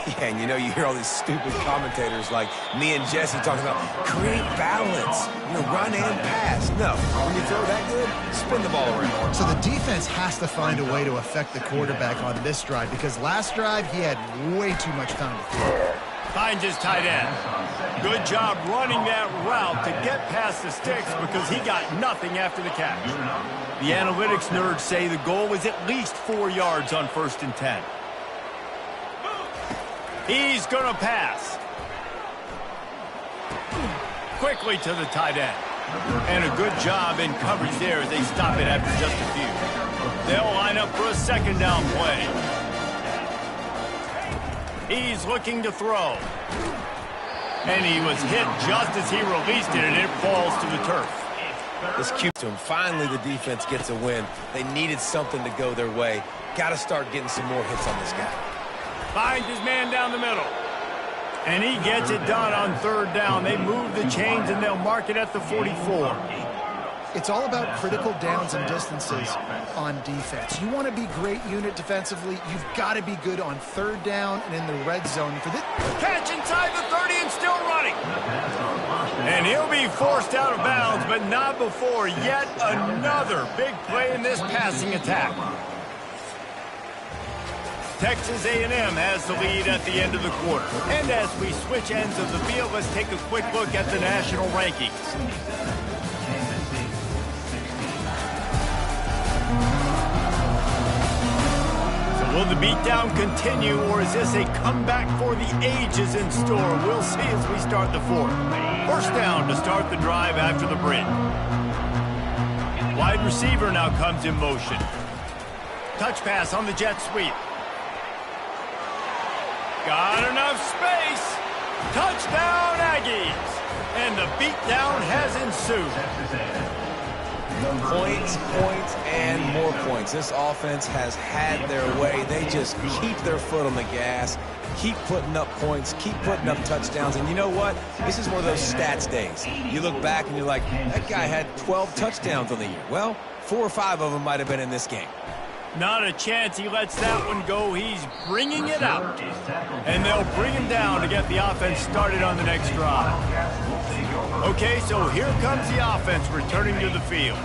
Yeah, and you know, you hear all these stupid commentators like me and Jesse talking about create balance, run and pass. No, when you throw that good, spin the ball around. So the defense has to find a way to affect the quarterback on this drive, because last drive he had way too much time to throw. Finds his tight end. Good job running that route to get past the sticks because he got nothing after the catch. The analytics nerds say the goal is at least 4 yards on 1st and 10. He's going to pass. Quickly to the tight end. And a good job in coverage there as they stop it after just a few. They'll line up for a 2nd down play. He's looking to throw. And he was hit just as he released it, and it falls to the turf. This cue to him. Finally, the defense gets a win. They needed something to go their way. Got to start getting some more hits on this guy. Finds his man down the middle. And he gets it done on 3rd down. They move the chains, and they'll mark it at the 44. It's all about critical downs and distances on defense. You want to be great unit defensively, you've got to be good on 3rd down and in the red zone. For this catch inside the 30 and still running. And he'll be forced out of bounds, but not before yet another big play in this passing attack. Texas A&M has the lead at the end of the quarter. And as we switch ends of the field, let's take a quick look at the national rankings. Will the beatdown continue, or is this a comeback for the ages in store? We'll see as we start the 4th. 1st down to start the drive after the bridge. Wide receiver now comes in motion. Touch pass on the jet sweep. Got enough space. Touchdown, Aggies. And the beatdown has ensued. Points, and more points. This offense has had their way. They just keep their foot on the gas, keep putting up points, keep putting up touchdowns. And you know what? This is one of those stats days. You look back and you're like, that guy had 12 touchdowns on the year. Well, 4 or 5 of them might have been in this game. Not a chance he lets that one go. He's bringing it out. And they'll bring him down to get the offense started on the next drive. Okay, so here comes the offense returning to the field.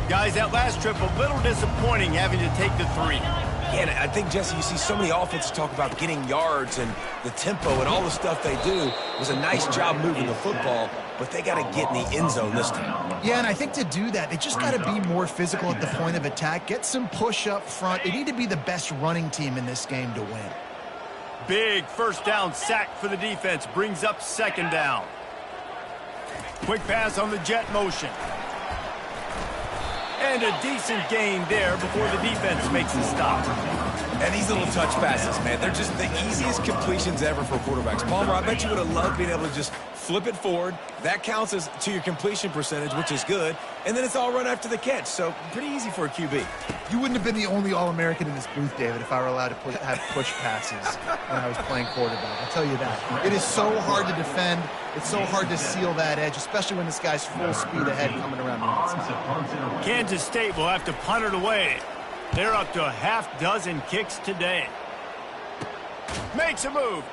Guys, that last trip, a little disappointing having to take the 3. Yeah, and I think, Jesse, you see so many offenses talk about getting yards and the tempo and all the stuff they do. It was a nice job moving the football, but they got to get in the end zone this time. Yeah, and I think to do that, they just got to be more physical at the point of attack, get some push up front. They need to be the best running team in this game to win. Big 1st down sack for the defense, brings up 2nd down. Quick pass on the jet motion. And a decent gain there before the defense makes the stop. And these little touch passes, man, they're just the easiest completions ever for quarterbacks. Palmer, I bet you would have loved being able to just flip it forward. That counts as to your completion percentage, which is good. And then it's all run after the catch, so pretty easy for a QB. You wouldn't have been the only All-American in this booth, David, if I were allowed to have push passes when I was playing quarterback. I'll tell you that. It is so hard to defend. It's so hard to seal that edge, especially when this guy's full speed ahead coming around the outside. Kansas State will have to punt it away. They're up to a half-dozen kicks today. Makes a move.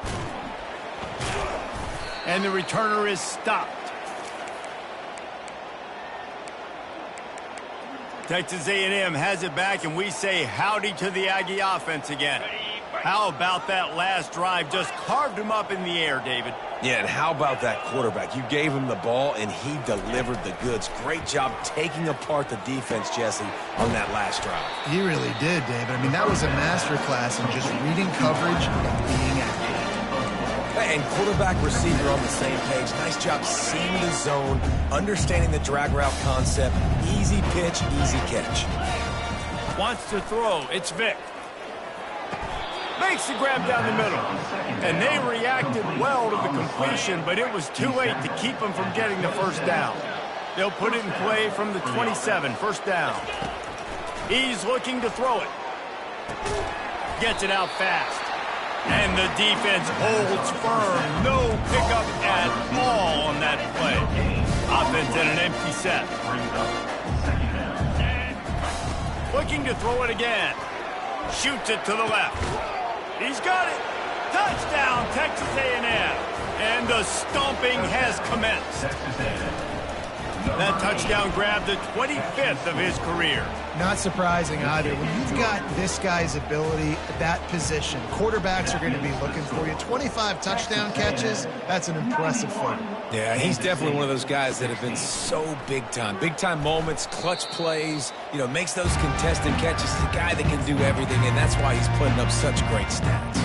And the returner is stopped. Texas A&M has it back, and we say howdy to the Aggie offense again. How about that last drive? Just carved him up in the air, David. Yeah, and how about that quarterback? You gave him the ball, and he delivered the goods. Great job taking apart the defense, Jesse, on that last drive. He really did, David. I mean, that was a masterclass in just reading coverage and being accurate. And quarterback receiver on the same page. Nice job seeing the zone, understanding the drag route concept. Easy pitch, easy catch. Wants to throw. It's Vick. Makes the grab down the middle. And they reacted well to the completion, but it was too late to keep them from getting the first down. They'll put it in play from the 27, first down. He's looking to throw it. Gets it out fast. And the defense holds firm. No pickup at all on that play. Offense in an empty set. Looking to throw it again. Shoots it to the left. He's got it. Touchdown, Texas A&M. And the stomping has commenced. That touchdown grabbed the 25th of his career. Not surprising either. When you've got this guy's ability at that position, quarterbacks are going to be looking for you. 25 touchdown catches, that's an impressive feat. Yeah, he's definitely one of those guys that have been so big time. Big time moments, clutch plays, you know, makes those contested catches. He's a guy that can do everything, and that's why he's putting up such great stats.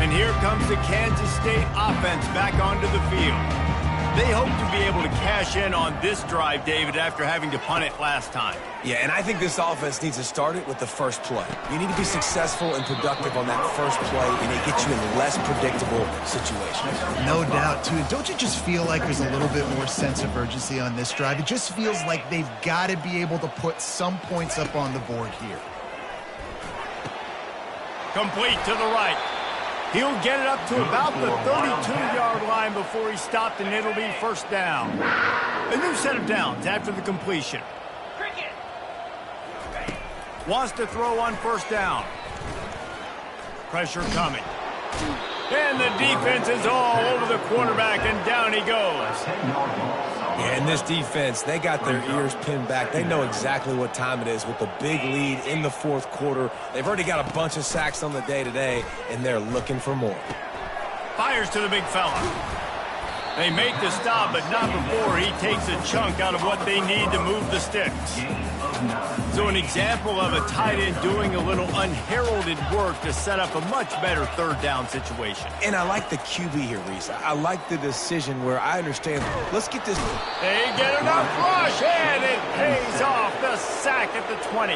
And here comes the Kansas State offense back onto the field. They hope to be able to cash in on this drive, David, after having to punt it last time. Yeah, and I think this offense needs to start it with the first play. You need to be successful and productive on that first play, and it gets you in less predictable situations. No doubt, too. Don't you just feel like there's a little bit more sense of urgency on this drive? It just feels like they've got to be able to put some points up on the board here. Complete to the right. He'll get it up to about the 32-yard line before he stopped, and it'll be first down. A new set of downs after the completion. Wants to throw on first down. Pressure coming. And the defense is all over the quarterback, and down he goes. Yeah, and this defense, they got their ears pinned back. They know exactly what time it is with the big lead in the fourth quarter. They've already got a bunch of sacks on the day today, and they're looking for more. Fires to the big fella. They make the stop, but not before he takes a chunk out of what they need to move the sticks. So an example of a tight end doing a little unheralded work to set up a much better third down situation. And I like the QB here, Reese. I like the decision where I understand, let's get this. They get enough rush, and it pays off. The sack at the 20.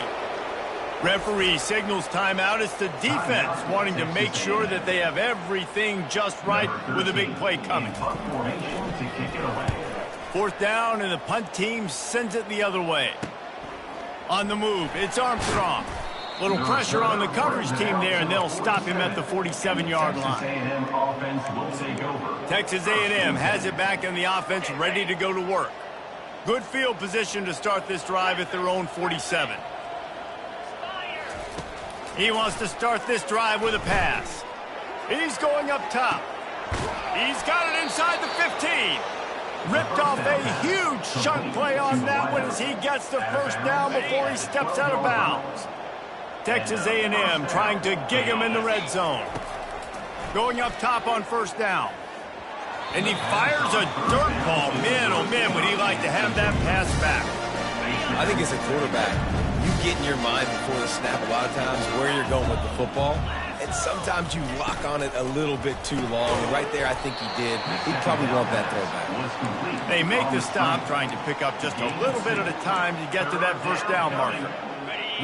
Referee signals timeout. It's the defense wanting to make sure that they have everything just right with a big play coming. Fourth down, and the punt team sends it the other way. On the move, it's Armstrong. Little pressure on the coverage team there, and they'll stop him at the 47-yard line. Texas A&M has it back in the offense, ready to go to work. Good field position to start this drive at their own 47. He wants to start this drive with a pass. He's going up top. He's got it inside the 15. Ripped off a huge chunk play on that one as he gets the first down before he steps out of bounds. Texas A&M trying to gig him in the red zone. Going up top on first down. And he fires a dirt ball. Man, oh man, would he like to have that pass back. I think as a quarterback, you get in your mind before the snap a lot of times where you're going with the football. and sometimes you lock on it a little bit too long. And right there, I think he did. He probably want that throwback. They make the stop, trying to pick up just a little bit at a time to get to that first down marker.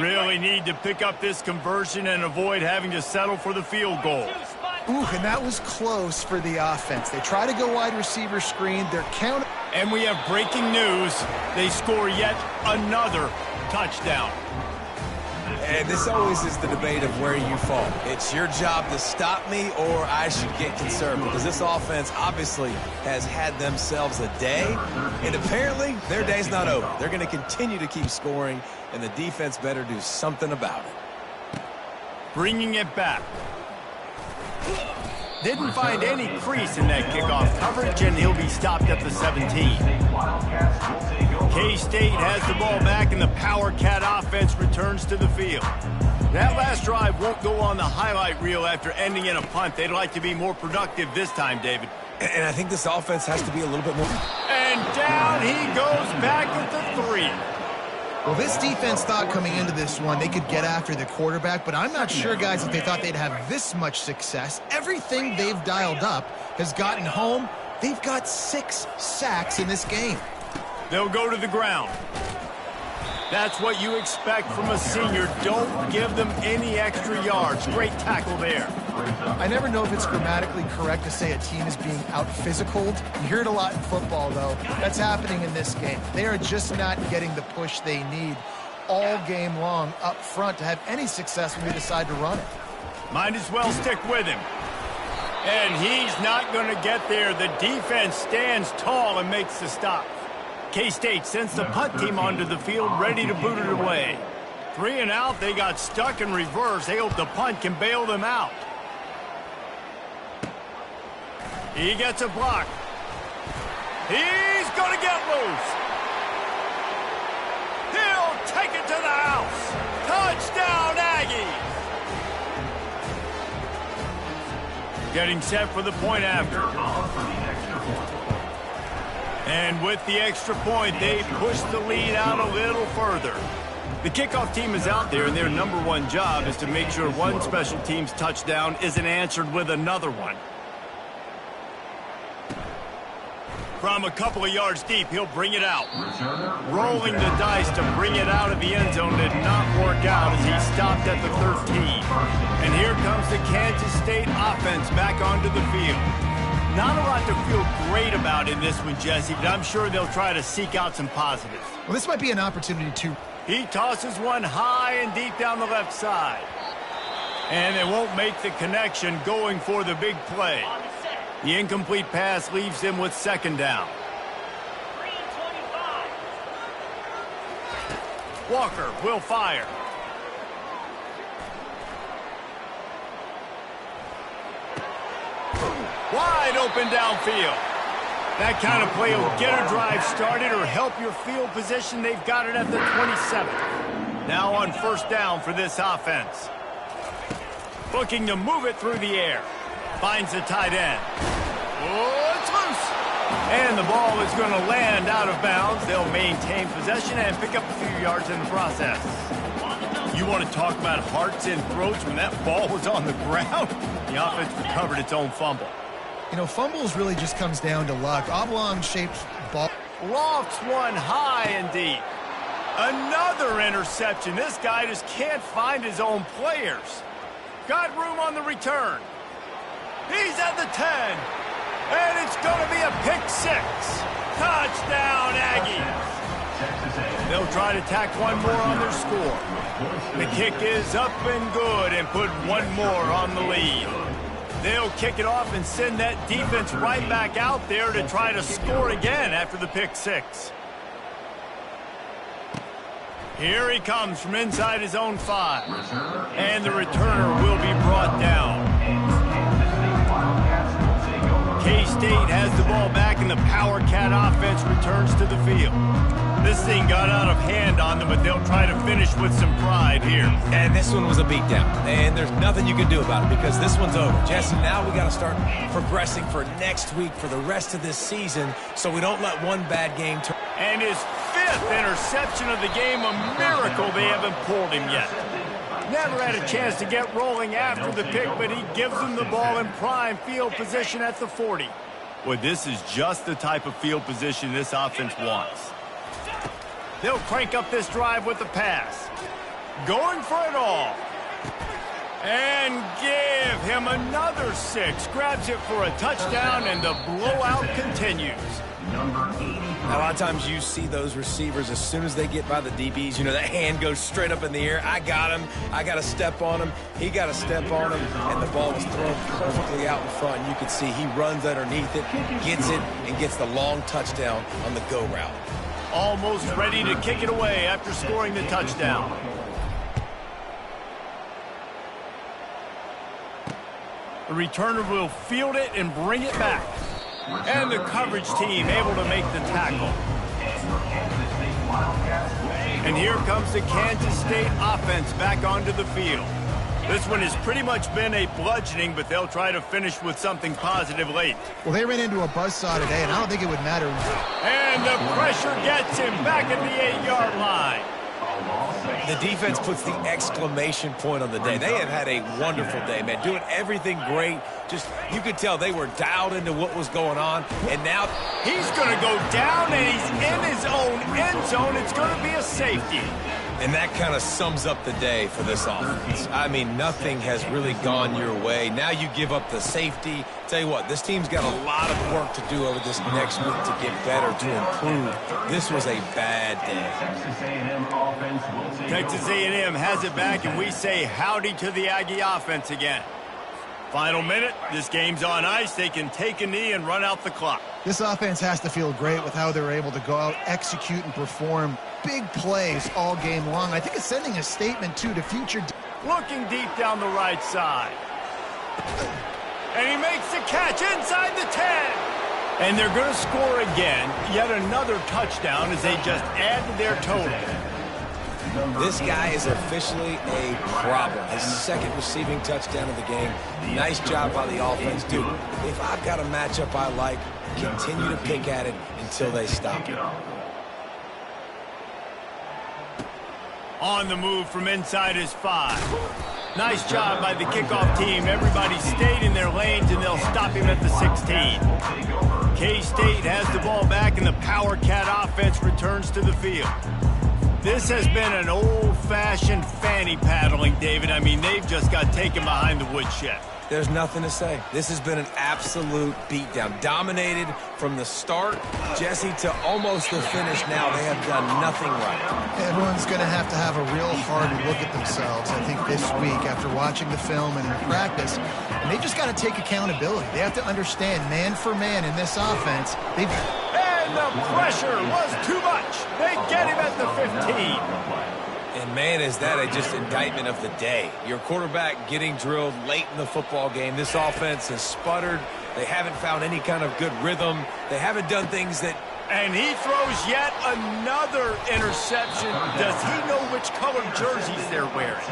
Really need to pick up this conversion and avoid having to settle for the field goal. Ooh, and that was close for the offense. They try to go wide receiver screen. They're counting. And we have breaking news. They score yet another touchdown. And this always is the debate of where you fall. It's your job to stop me, or I should get concerned, because this offense obviously has had themselves a day, and apparently their day's not over. They're going to continue to keep scoring, and the defense better do something about it. Bringing it back. Didn't find any crease in that kickoff coverage, and he'll be stopped at the 17. K-State has the ball back, and the Power Cat offense returns to the field. That last drive won't go on the highlight reel after ending in a punt. They'd like to be more productive this time, David. And I think this offense has to be a little bit more. And down he goes back at the 3. Well, this defense thought coming into this one they could get after the quarterback, but I'm not sure, guys, if they thought they'd have this much success. Everything they've dialed up has gotten home. They've got 6 sacks in this game. They'll go to the ground. That's what you expect from a senior. Don't give them any extra yards. Great tackle there. I never know if it's grammatically correct to say a team is being out-physicaled. You hear it a lot in football, though. That's happening in this game. They are just not getting the push they need all game long up front to have any success when they decide to run it. Might as well stick with him. And he's not going to get there. The defense stands tall and makes the stop. K-State sends the punt team onto the field, ready to boot it away. 3 and out, they got stuck in reverse. They hope the punt can bail them out. He gets a block. He's going to get loose. He'll take it to the house. Touchdown, Aggies. Getting set for the point after. And with the extra point, they push the lead out a little further. The kickoff team is out there, and their #1 job is to make sure one special team's touchdown isn't answered with another one. From a couple of yards deep, he'll bring it out. Rolling the dice to bring it out of the end zone did not work out as he stopped at the 13. And here comes the Kansas State offense back onto the field. Not a lot to feel great about in this one, Jesse, but I'm sure they'll try to seek out some positives. Well, this might be an opportunity to... He tosses one high and deep down the left side. And they won't make the connection going for the big play. The incomplete pass leaves him with 2nd down. 3-25. Walker will fire. Wide open downfield. That kind of play will get a drive started or help your field position. They've got it at the 27. Now on 1st down for this offense. Looking to move it through the air. Finds the tight end. Oh, it's loose. And the ball is going to land out of bounds. They'll maintain possession and pick up a few yards in the process. You want to talk about hearts and throats when that ball was on the ground? The offense recovered its own fumble. You know, fumbles really just comes down to luck. Oblong-shaped ball. Lofts one high and deep. Another interception. This guy just can't find his own players. Got room on the return. He's at the 10. And it's going to be a pick 6. Touchdown, Aggies. They'll try to tack one more on their score. The kick is up and good and put one more on the lead. They'll kick it off and send that defense right back out there to try to score again after the pick 6. Here he comes from inside his own 5. And the returner will be brought down. K-State has the ball back and the Power Cat offense returns to the field. This thing got out of hand on them, but they'll try to finish with some pride here. And this one was a beatdown, and there's nothing you can do about it because this one's over. Jesse, now we got to start progressing for next week for the rest of this season so we don't let one bad game turn. And his 5th interception of the game, a miracle they haven't pulled him yet. Never had a chance to get rolling after the pick, but he gives them the ball in prime field position at the 40. Well, this is just the type of field position this offense wants. They'll crank up this drive with the pass. Going for it all. And give him another 6. Grabs it for a touchdown, and the blowout continues. A lot of times you see those receivers, as soon as they get by the DBs, you know, that hand goes straight up in the air. I got him. I got to step on him. He got to step on him. And the ball was thrown perfectly out in front. And you can see he runs underneath it, gets it, and gets the long touchdown on the go route. Almost ready to kick it away after scoring the touchdown. The returner will field it and bring it back. And the coverage team able to make the tackle. And here comes the Kansas State offense back onto the field. This one has pretty much been a bludgeoning, but they'll try to finish with something positive late. Well, they ran into a buzzsaw today, and I don't think it would matter. And the pressure gets him back at the 8-yard line. The defense puts the exclamation point on the day. They have had a wonderful day, man. Doing everything great. Just, you could tell they were dialed into what was going on. And now he's going to go down, and he's in his own end zone. It's going to be a safety. And that kind of sums up the day for this offense. I mean, nothing has really gone your way. Now you give up the safety. Tell you what, this team's got a lot of work to do over this next week to get better, to improve. This was a bad day. Texas A&M has it back, and we say howdy to the Aggie offense again. Final minute, this game's on ice. They can take a knee and run out the clock. This offense has to feel great with how they're able to go out, execute, and perform big plays all game long. I think it's sending a statement, too, to future. Looking deep down the right side. And he makes the catch inside the 10. And they're going to score again. Yet another touchdown as they just add to their total. This guy is officially a problem. His second receiving touchdown of the game. Nice job by the offense. Dude, if I've got a matchup I like, continue to pick at it until they stop it. On the move from inside his 5. Nice job by the kickoff team. Everybody stayed in their lanes, and they'll stop him at the 16. K-State has the ball back, and the Power Cat offense returns to the field. This has been an old-fashioned fanny paddling, David. I mean, they've just got taken behind the woodshed. There's nothing to say. This has been an absolute beatdown. Dominated from the start, Jesse, to almost the finish now. They have done nothing right. Everyone's going to have a real hard look at themselves, I think, this week after watching the film and in practice. And they just got to take accountability. They have to understand, man for man in this offense, they've... And the pressure was too much. They get him at the 15. And, man, is that a just indictment of the day. Your quarterback getting drilled late in the football game. This offense has sputtered. They haven't found any kind of good rhythm. They haven't done things that... And he throws yet another interception. Does he know which colored jerseys they're wearing?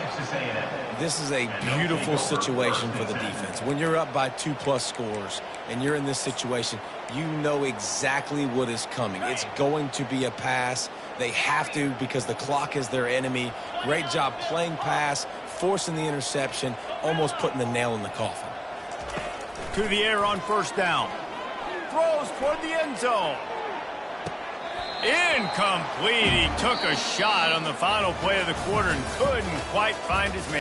This is a beautiful situation for the defense. When you're up by 2+ scores and you're in this situation, you know exactly what is coming. It's going to be a pass. They have to because the clock is their enemy. Great job playing pass, forcing the interception, almost putting the nail in the coffin. To the air on first down. Throws toward the end zone. Incomplete. He took a shot on the final play of the quarter and couldn't quite find his man.